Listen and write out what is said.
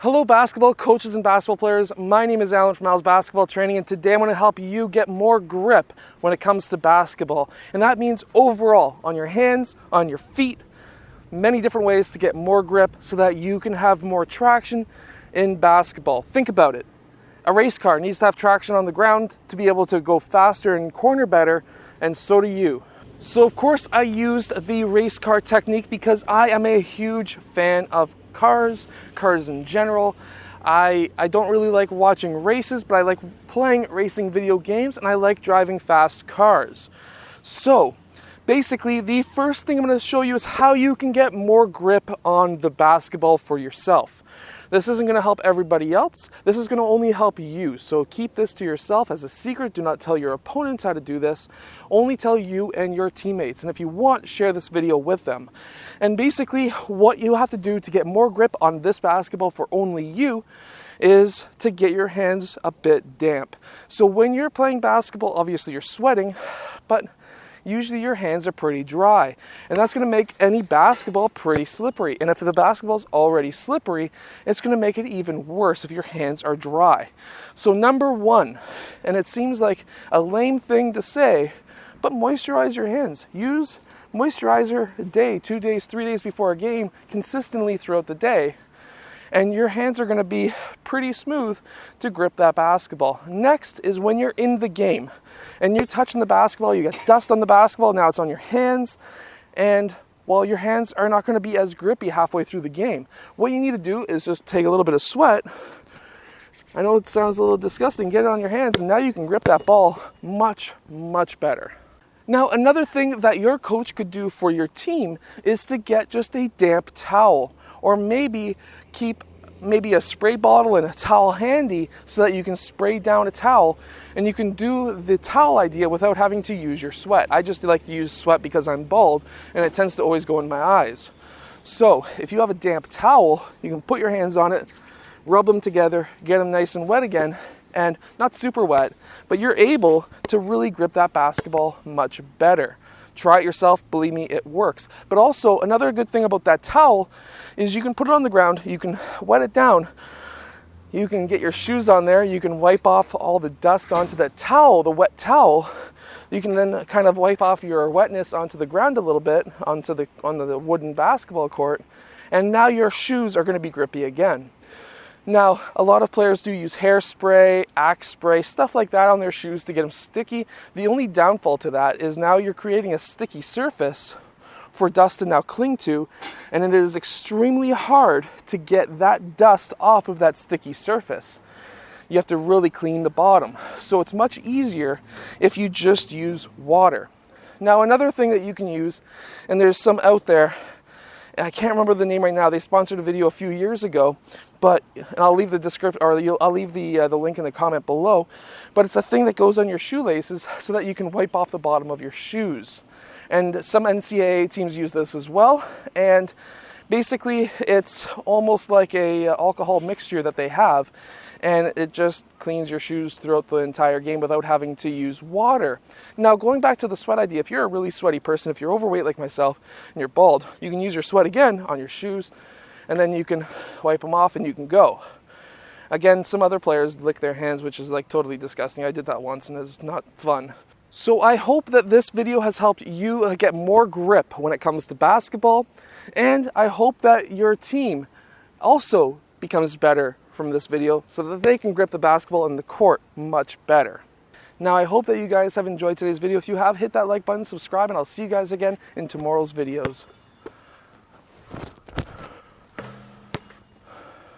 Hello basketball coaches and basketball players, my name is Alan from Al's Basketball Training, and today I'm going to help you get more grip when it comes to basketball. And that means overall, on your hands, on your feet, many different ways to get more grip so that you can have more traction in basketball. Think about it. A race car needs to have traction on the ground to be able to go faster and corner better, and so do you. So of course I used the Racecar Technique because I am a huge fan of cars in general. I don't really like watching races, but I like playing racing video games and I like driving fast cars. So basically the first thing I'm going to show you is how you can get more grip on the basketball for yourself. This isn't going to help everybody else. This is going to only help you. So keep this to yourself as a secret. Do not tell your opponents how to do this. Only tell you and your teammates. And if you want, share this video with them. And basically what you have to do to get more grip on this basketball for only you is to get your hands a bit damp. So when you're playing basketball, obviously you're sweating, but usually your hands are pretty dry, and that's going to make any basketball pretty slippery. And if the basketball's already slippery, it's going to make it even worse if your hands are dry. So number one, and it seems like a lame thing to say, but moisturize your hands. Use moisturizer a day, 2 days, 3 days before a game, consistently throughout the day, and your hands are going to be pretty smooth to grip that basketball. Next is when you're in the game and you're touching the basketball, you get dust on the basketball, now it's on your hands, and while your hands are not going to be as grippy halfway through the game, what you need to do is just take a little bit of sweat. I know it sounds a little disgusting, get it on your hands, and now you can grip that ball much, much better. Now, another thing that your coach could do for your team is to get just a damp towel, or maybe keep a spray bottle and a towel handy so that you can spray down a towel and you can do the towel idea without having to use your sweat. I just like to use sweat because I'm bald and it tends to always go in my eyes. So if you have a damp towel, you can put your hands on it, rub them together, get them nice and wet again, and not super wet, but you're able to really grip that basketball much better. Try it yourself, believe me, it works. But also, another good thing about that towel is you can put it on the ground, you can wet it down, you can get your shoes on there, you can wipe off all the dust onto that towel, the wet towel. You can then kind of wipe off your wetness onto the ground a little bit, on the wooden basketball court, and now your shoes are going to be grippy again. Now, a lot of players do use hairspray, axe spray, stuff like that on their shoes to get them sticky. The only downfall to that is now you're creating a sticky surface for dust to now cling to, and it is extremely hard to get that dust off of that sticky surface. You have to really clean the bottom. So it's much easier if you just use water. Now, another thing that you can use, and there's some out there, I can't remember the name right now. They sponsored a video a few years ago, and I'll leave the description, or I'll leave the link in the comment below. But it's a thing that goes on your shoelaces so that you can wipe off the bottom of your shoes. And some NCAA teams use this as well. And basically, it's almost like a alcohol mixture that they have, and it just cleans your shoes throughout the entire game without having to use water. Now, going back to the sweat idea, if you're a really sweaty person, if you're overweight like myself, and you're bald, you can use your sweat again on your shoes, and then you can wipe them off and you can go. Again, some other players lick their hands, which is like totally disgusting. I did that once and it's not fun. So I hope that this video has helped you get more grip when it comes to basketball, and I hope that your team also becomes better from this video so that they can grip the basketball in the court much better. Now, I hope that you guys have enjoyed today's video. If you have, hit that like button, subscribe, and I'll see you guys again in tomorrow's videos.